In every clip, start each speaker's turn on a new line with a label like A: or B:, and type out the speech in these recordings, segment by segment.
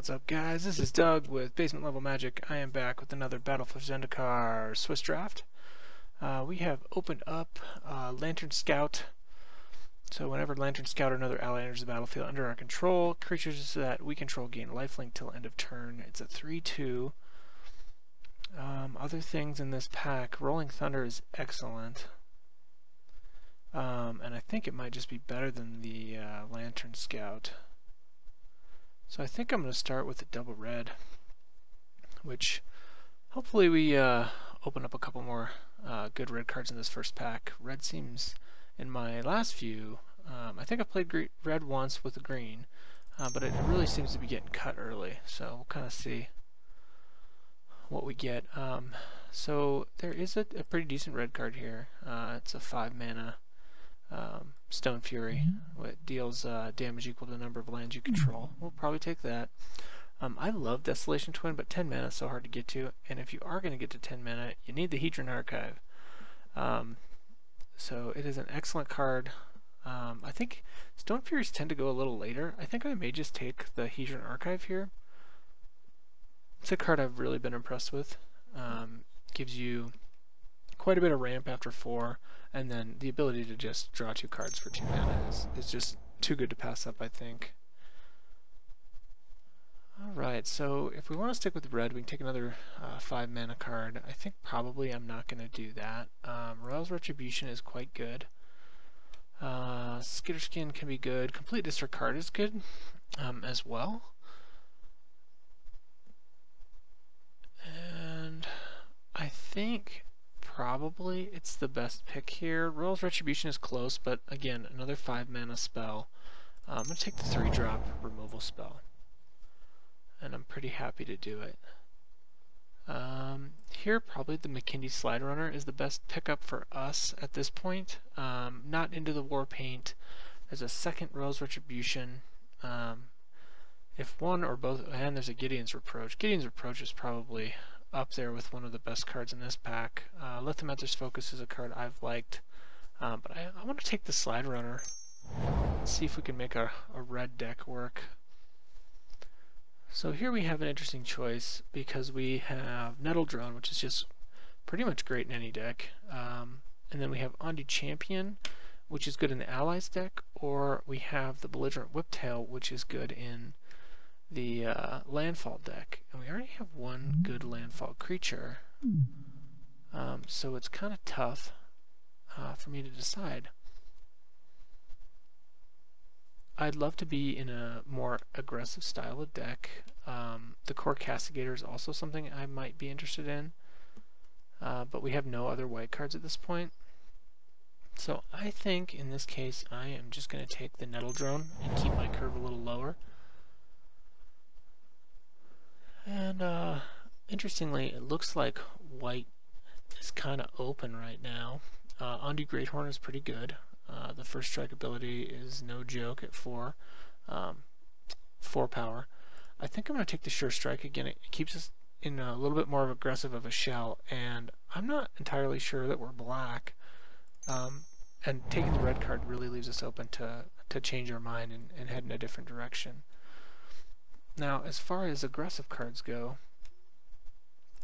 A: What's up, guys? This is Doug with Basement Level Magic. I am back with another Battle for Zendikar Swiss draft. We have opened up Lantern Scout. So whenever Lantern Scout or another ally enters the battlefield under our control, creatures that we control gain lifelink till end of turn. It's a 3/2. Other things in this pack, Rolling Thunder is excellent. And I think it might just be better than the Lantern Scout. So I think I'm going to start with the double red, which hopefully we open up a couple more good red cards in this first pack. Red seems, in my last few, I think I played red once with the green, but it really seems to be getting cut early, so we'll kind of see what we get. So there is a pretty decent red card here. It's a 5-mana Stone Fury. It deals damage equal to the number of lands you control. We'll probably take that. I love Desolation Twin, but 10 mana is so hard to get to, and if you are going to get to 10 mana, you need the Hedron Archive. So it is an excellent card. I think Stone Furies tend to go a little later. I think I may just take the Hedron Archive here. It's a card I've really been impressed with. Gives you quite a bit of ramp after 4, and then the ability to just draw 2 cards for 2 mana is just too good to pass up, I think. Alright, so if we want to stick with red, we can take another 5 mana card. I think probably I'm not going to do that. Royal's Retribution is quite good. Skitterskin can be good. Complete Disregard is good as well. And I think probably it's the best pick here. Royal's Retribution is close, but again, another 5 mana spell. I'm going to take the 3-drop removal spell, and I'm pretty happy to do it. Here, probably the McKindy Slide Runner is the best pickup for us at this point. Not into the War Paint. There's a second Royal's Retribution. If one or both, and there's a Gideon's Reproach. Gideon's Reproach is probably up there with one of the best cards in this pack. Lithomancer's Focus is a card I've liked, but I want to take the Slide Runner. See if we can make a red deck work. So here we have an interesting choice because we have Nettle Drone, which is just pretty much great in any deck, and then we have Ondu Champion, which is good in the Allies deck, or we have the Belligerent Whiptail, which is good in the Landfall deck, and we already have one good Landfall creature, so it's kind of tough for me to decide. I'd love to be in a more aggressive style of deck. The Core Castigator is also something I might be interested in, but we have no other white cards at this point. So I think in this case I am just going to take the Nettle Drone and keep my curve a little lower. And interestingly, it looks like white is kind of open right now. Ondu Greathorn is pretty good. The first strike ability is no joke at 4 power. I think I'm going to take the Sure Strike again. It keeps us in a little bit more aggressive of a shell, and I'm not entirely sure that we're black. And taking the red card really leaves us open to change our mind and head in a different direction. Now, as far as aggressive cards go,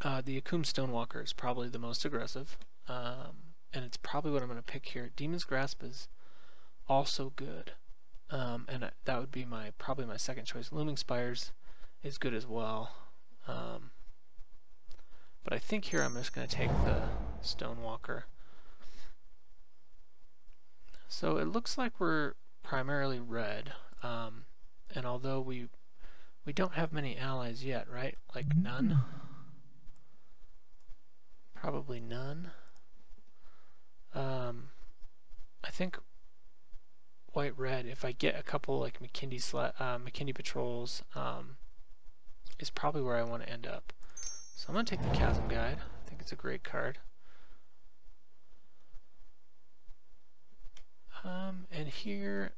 A: the Akum Stonewalker is probably the most aggressive, and it's probably what I'm going to pick here. Demon's Grasp is also good, and that would be probably my second choice. Looming Spires is good as well, but I think here I'm just going to take the Stonewalker. So it looks like we're primarily red, and although we don't have many allies yet, right? Like none? Probably none. I think white-red, if I get a couple like McKindy Patrols, is probably where I want to end up. So I'm going to take the Chasm Guide. I think it's a great card. And here,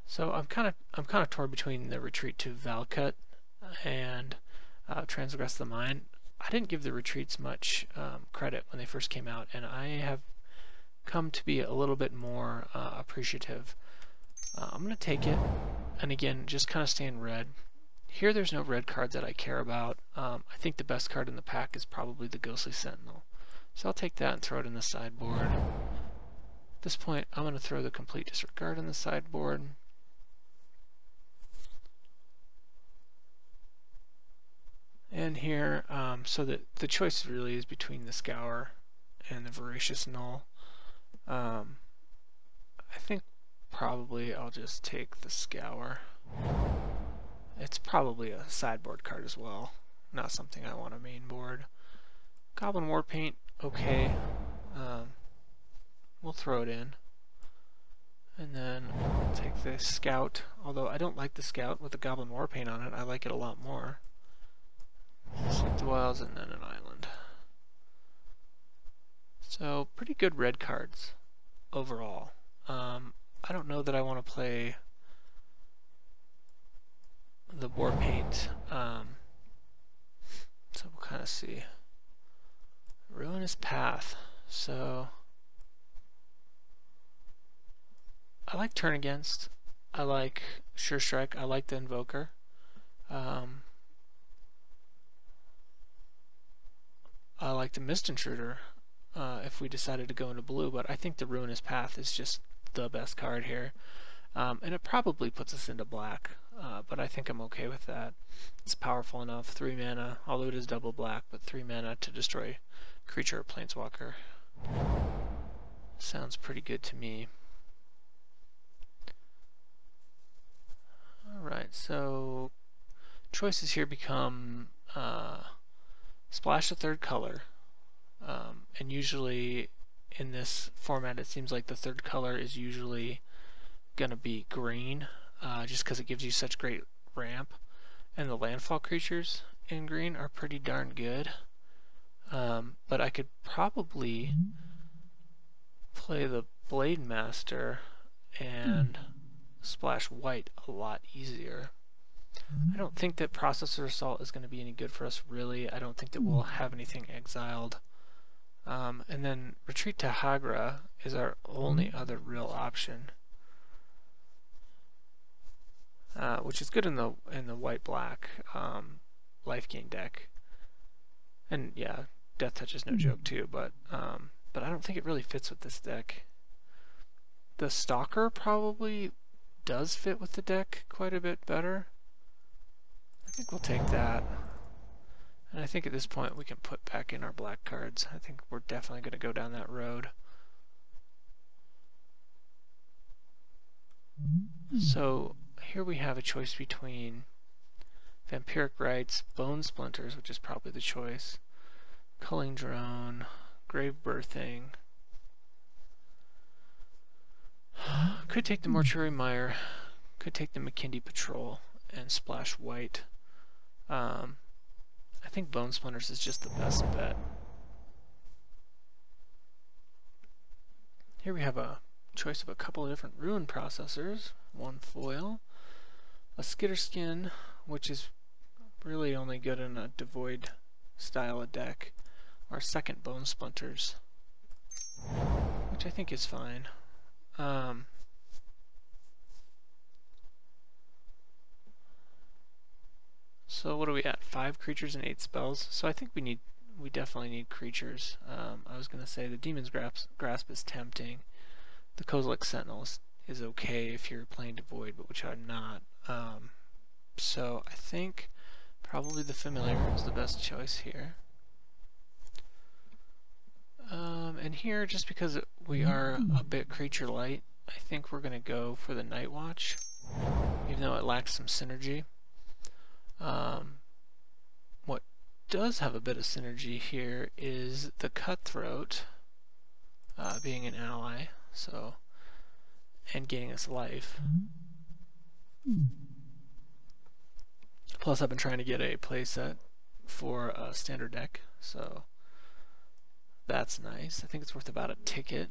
A: so I'm kind of torn between the Retreat to Valcut and Transgress the Mind. I didn't give the retreats much credit when they first came out, and I have come to be a little bit more appreciative. I'm going to take it, and again, just kind of stay in red. Here there's no red cards that I care about. I think the best card in the pack is probably the Ghostly Sentinel. So I'll take that and throw it in the sideboard. At this point, I'm going to throw the Complete Disregard in the sideboard. And here, so that the choice really is between the Scour and the Voracious Null. I think probably I'll just take the Scour. It's probably a sideboard card as well, not something I want to main board. Goblin Warpaint, okay. We'll throw it in. And then I'll take the Scout, although I don't like the Scout with the Goblin Warpaint on it. I like it a lot more. Seek the Wilds and then an island. So pretty good red cards overall. I don't know that I want to play the Warpaint. So we'll kind of see. Ruinous Path. So I like Turn Against. I like Sure Strike. I like the Invoker. I like the Mist Intruder if we decided to go into blue, but I think the Ruinous Path is just the best card here. And it probably puts us into black, but I think I'm okay with that. It's powerful enough, 3 mana, although it is double black, but 3 mana to destroy creature or planeswalker. Sounds pretty good to me. Alright, so choices here become splash a third color, and usually in this format it seems like the third color is usually going to be green, just because it gives you such great ramp, and the landfall creatures in green are pretty darn good. But I could probably play the Blade Master and splash white a lot easier. I don't think that Processor Assault is going to be any good for us, really. I don't think that we'll have anything exiled. And then Retreat to Hagra is our only other real option, which is good in the white-black life gain deck. And yeah, Death Touch is no joke too, but I don't think it really fits with this deck. The Stalker probably does fit with the deck quite a bit better. I think we'll take that. And I think at this point we can put back in our black cards. I think we're definitely going to go down that road. So here we have a choice between Vampiric Rites, Bone Splinters, which is probably the choice, Culling Drone, Grave Birthing. Could take the Mortuary Mire, could take the McKindy Patrol and splash white. I think Bone Splinters is just the best bet. Here we have a choice of a couple of different Ruin Processors, one foil, a Skitterskin, which is really only good in a Devoid style of deck, or second Bone Splinters, which I think is fine. So what are we at? 5 creatures and 8 spells. So I think we definitely need creatures. I was going to say the Demon's Grasp is tempting. The Kozilek Sentinel is okay if you're playing Devoid, but which I'm not. So I think probably the Familiar is the best choice here. And here, just because we are a bit creature light, I think we're going to go for the Night Watch, even though it lacks some synergy. What does have a bit of synergy here is the Cutthroat being an ally, so, and getting us life. Plus I've been trying to get a playset for a standard deck, so that's nice. I think it's worth about a ticket.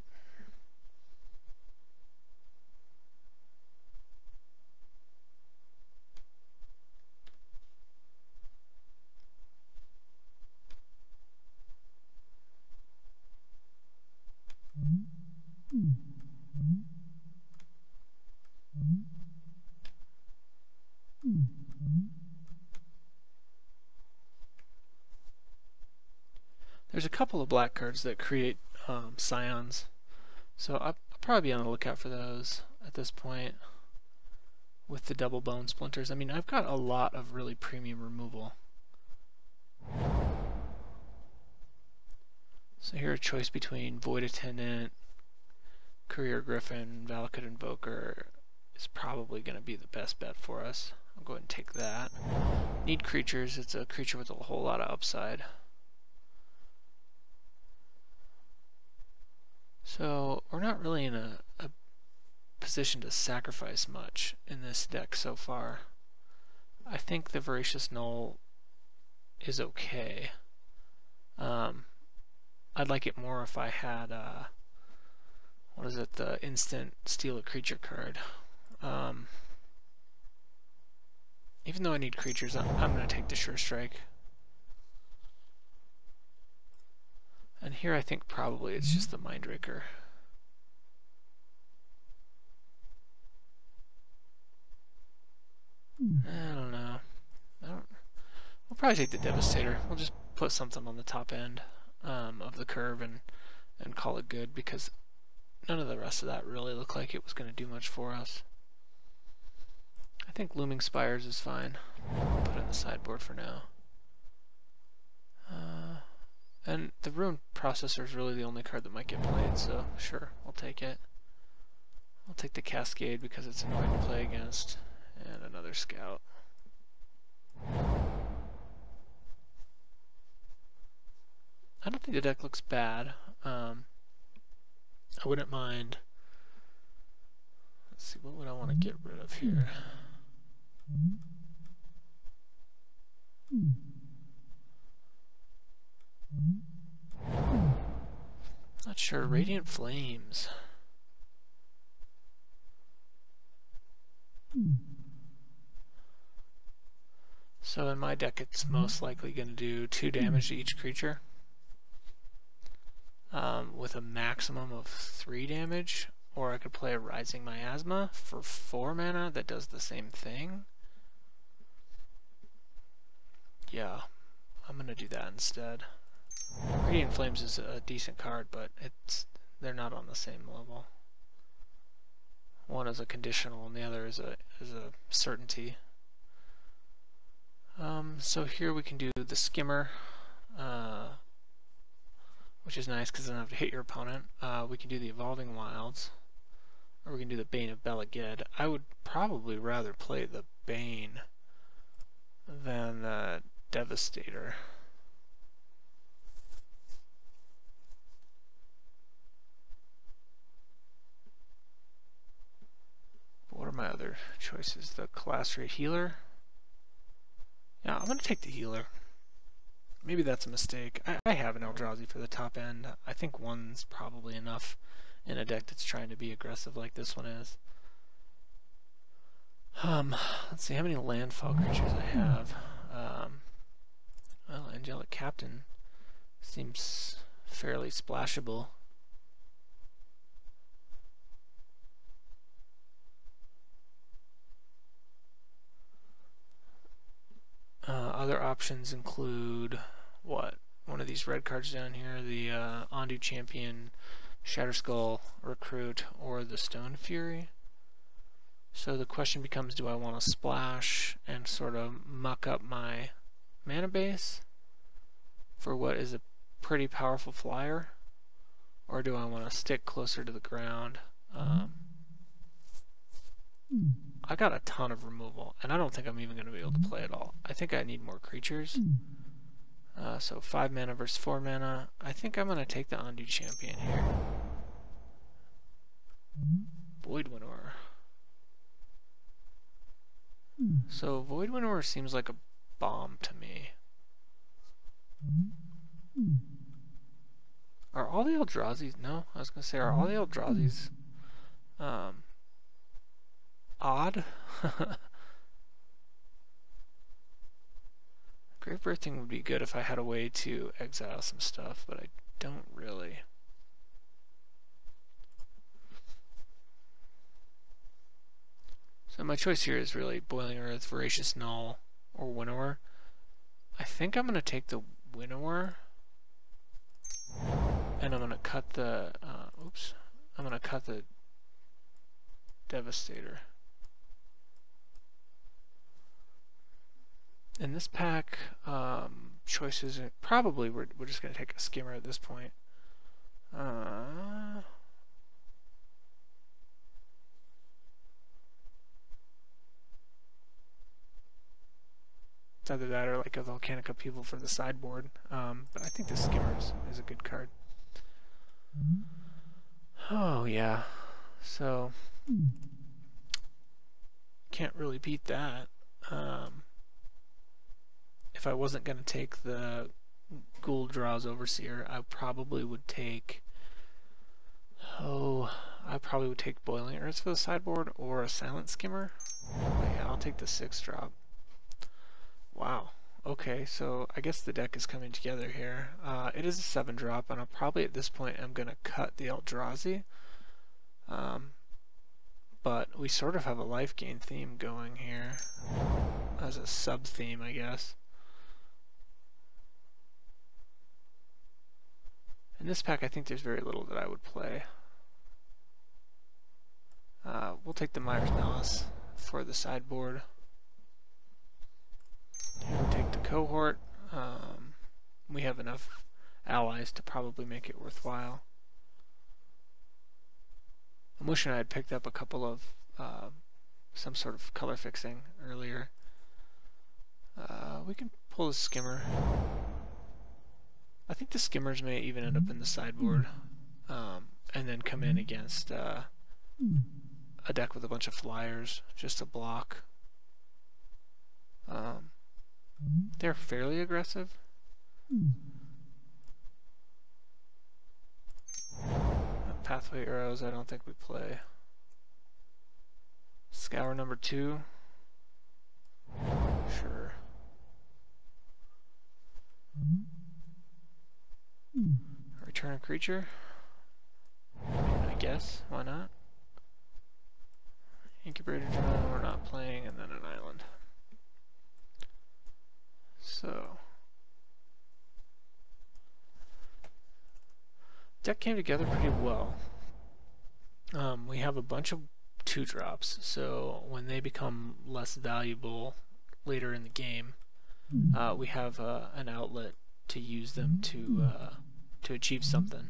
A: There's a couple of black cards that create scions, so I'll probably be on the lookout for those at this point with the double bone splinters. I mean, I've got a lot of really premium removal. So here a choice between Void Attendant, Courier Griffin, Valakut Invoker is probably going to be the best bet for us. I'll go ahead and take that. Need creatures. It's a creature with a whole lot of upside. So we're not really in a position to sacrifice much in this deck so far. I think the Voracious Null is okay. I'd like it more if I had, what is it, the instant steal a creature card. Even though I need creatures, I'm going to take the Sure Strike. And here I think probably it's just the Mindraker. I don't know. We'll probably take the Devastator. We'll just put something on the top end of the curve and call it good, because none of the rest of that really looked like it was going to do much for us. I think Looming Spires is fine. Put it in the sideboard for now. And the Ruin Processor is really the only card that might get played, so sure, I'll take it. I'll take the Cascade because it's annoying to play against, and another Scout. I don't think the deck looks bad. I wouldn't mind. Let's see, what would I want to get rid of here? Not sure. Radiant Flames. So in my deck, it's most likely going to do 2 damage to each creature, with a maximum of 3 damage. Or I could play a Rising Miasma for 4 mana that does the same thing. Yeah, I'm going to do that instead. Radiant Flames is a decent card, but they're not on the same level. One is a conditional and the other is a certainty. So here we can do the Skimmer, which is nice because I don't have to hit your opponent. We can do the Evolving Wilds, or we can do the Bane of Belaged. I would probably rather play the Bane than the Devastator. What are my other choices? The Calasria Healer? Yeah, I'm going to take the Healer. Maybe that's a mistake. I have an Eldrazi for the top end. I think 1's probably enough in a deck that's trying to be aggressive like this one is. Let's see how many landfall creatures I have. Well, Angelic Captain seems fairly splashable. Other options include what? One of these red cards down here, the Ondu Champion, Shatterskull Recruit, or the Stone Fury. So the question becomes, do I want to splash and sort of muck up my mana base for what is a pretty powerful flyer? Or do I want to stick closer to the ground? I got a ton of removal, and I don't think I'm even going to be able to play it all. I think I need more creatures. So 5 mana versus 4 mana. I think I'm going to take the Ondu Champion here. Void Winnower. So Void Winnower seems like a bomb to me. Are all the Eldrazi's... No, I was going to say, are all the Eldrazi's odd? Grave Birthing would be good if I had a way to exile some stuff, but I don't really. So my choice here is really Boiling Earth, Voracious Null, or Winnower. I think I'm going to take the Winnower. and I'm gonna cut the oops. I'm gonna cut the Devastator. In this pack, choices probably we're just gonna take a skimmer at this point. It's either that or like a Volcanic Upheaval for the sideboard. But I think the skimmer is a good card. Oh yeah, so can't really beat that. If I wasn't going to take the Ghoul-Drow's Overseer, I probably would take Boiling Earth for the sideboard or a Silent Skimmer. But yeah, I'll take the 6-drop. Wow. Okay, so I guess the deck is coming together here. It is a 7-drop, and I'll probably at this point I'm going to cut the Eldrazi. But we sort of have a life gain theme going here as a sub-theme, I guess. In this pack, I think there's very little that I would play. We'll take the Myers Malice for the sideboard. We'll take the Cohort. We have enough allies to probably make it worthwhile. I'm wishing I had picked up a couple of some sort of color fixing earlier. We can pull the Skimmer. I think the Skimmers may even end up in the sideboard, and then come in against a deck with a bunch of flyers, just to block. They're fairly aggressive. Pathway Arrows, I don't think we play. Scour number 2. Sure. Return a creature? I guess, why not? Incubator Drone, we're not playing, and then an island. So, deck came together pretty well. We have a bunch of 2-drops, so when they become less valuable later in the game, we have an outlet to use them to achieve something.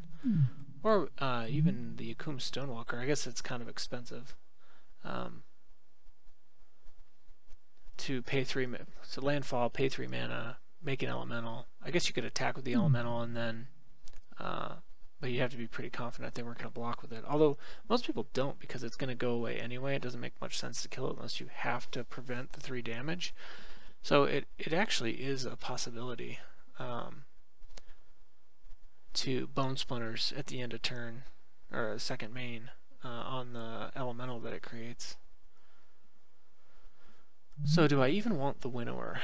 A: Or even the Akum Stonewalker. I guess it's kind of expensive. To pay 3, so landfall, pay 3 mana, make an elemental. I guess you could attack with the elemental and then, but you have to be pretty confident they weren't going to block with it. Although most people don't, because it's going to go away anyway. It doesn't make much sense to kill it unless you have to prevent the 3 damage. So it actually is a possibility to Bone Splinters at the end of turn, or a second main, on the elemental that it creates. So do I even want the Winnower?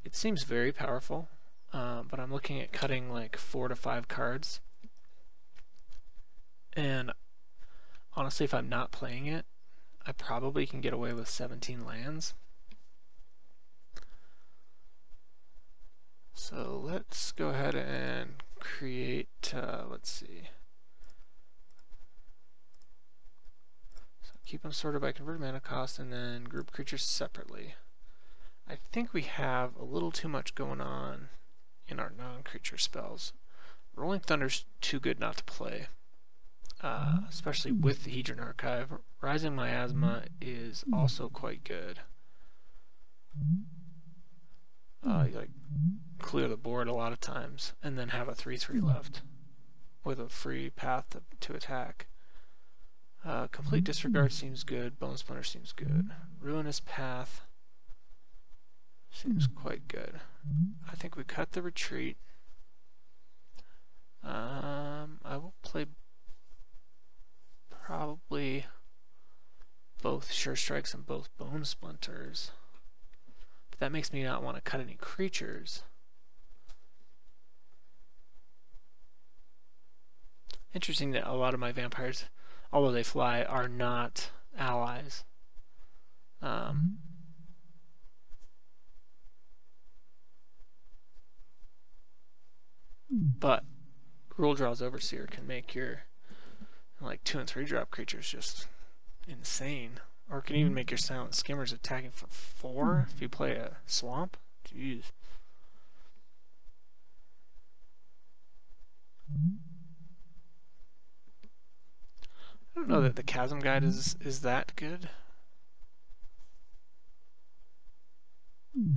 A: It seems very powerful, but I'm looking at cutting like 4 to 5 cards. And honestly, if I'm not playing it, I probably can get away with 17 lands. So let's go ahead and create, let's see. So keep them sorted by converted mana cost and then group creatures separately. I think we have a little too much going on in our non-creature spells. Rolling Thunder's too good not to play, especially with the Hedron Archive. Rising Miasma is also quite good. You like clear the board a lot of times and then have a 3/3 left with a free path to attack. Complete Disregard seems good. Bone Splinter seems good. Ruinous Path seems quite good. I think we cut the Retreat. I will play probably both Sure Strikes and both Bone Splinters. But that makes me not want to cut any creatures. Interesting that a lot of my vampires, although they fly, are not allies. But Rule Draw's Overseer can make your like 2 and 3 drop creatures just insane. Or it can even make your Silent Skimmers attacking for 4 if you play a swamp. Jeez. I don't know that the Chasm Guide is that good.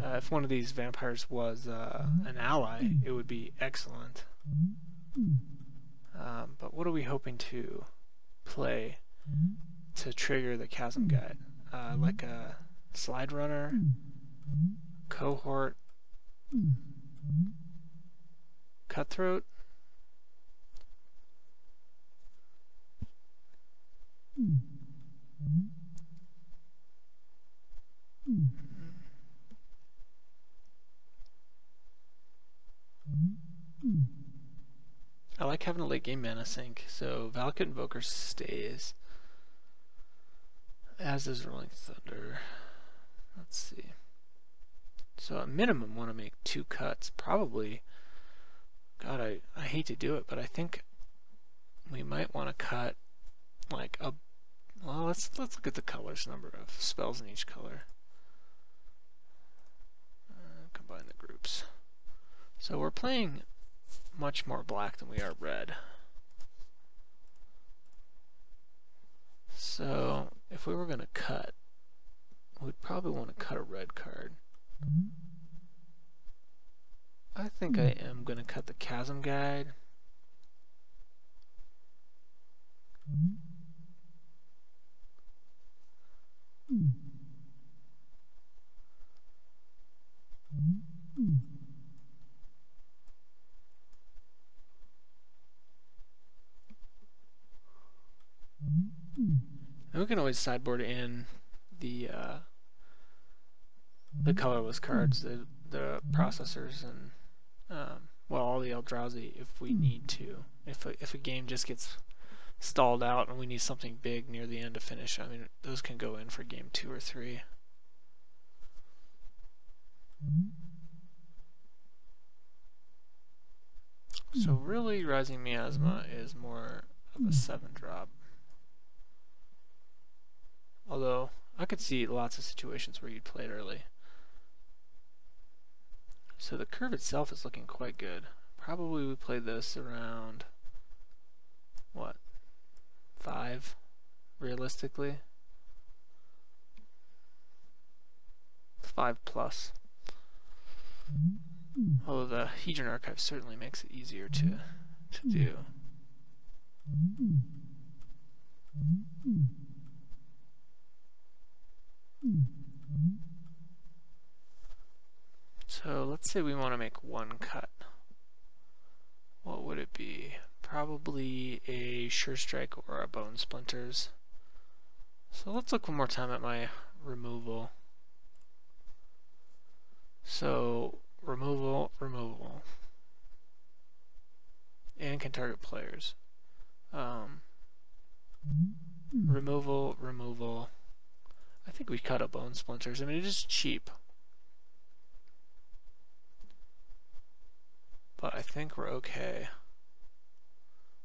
A: If one of these vampires was an ally, it would be excellent. But what are we hoping to play to trigger the Chasm Guide? Like a Slide Runner, Cohort, Cutthroat? I like having a late game mana sink, so Valakut Invoker stays. As does Rolling Thunder. Let's see. So at minimum want to make 2 cuts. Probably, God, I hate to do it, but I think we might want to cut like a, well, let's look at the colors, number of spells in each color. Combine the groups. So we're playing much more black than we are red. So if we were going to cut, we'd probably want to cut a red card. I think I am going to cut the Chasm Guide. And we can always sideboard in the colorless cards, the processors, and well, all the Eldrazi if we need to. If a game just gets stalled out and we need something big near the end to finish, I mean, those can go in for game 2 or 3. So really, Rising Miasma is more of a 7-drop. Although, I could see lots of situations where you'd play it early. So the curve itself is looking quite good. Probably we play this around, what, 5, realistically? 5 plus. Although the Hedron Archive certainly makes it easier to do. So let's say we want to make 1 cut. What would it be? Probably a Sure Strike or a Bone Splinters. So let's look one more time at my removal. So removal, and can target players. Removal. I think we cut a Bone Splinters. I mean, it is cheap, but I think we're okay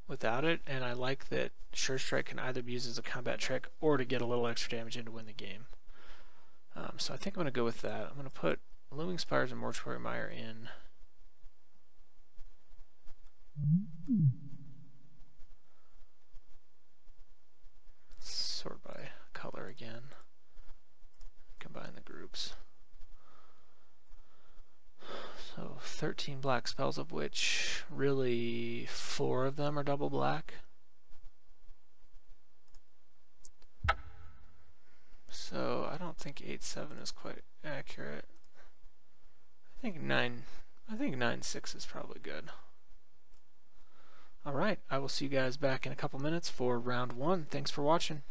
A: without it. And I like that Sure Strike can either be used as a combat trick or to get a little extra damage in to win the game. So I think I'm going to go with that. I'm going to put Looming Spires and Mortuary Mire in. Sort by color again. Combine the groups. So 13 black spells, of which really 4 of them are double black. So I don't think 8-7 is quite accurate. I think 9-6 is probably good. Alright, I will see you guys back in a couple minutes for round 1. Thanks for watching.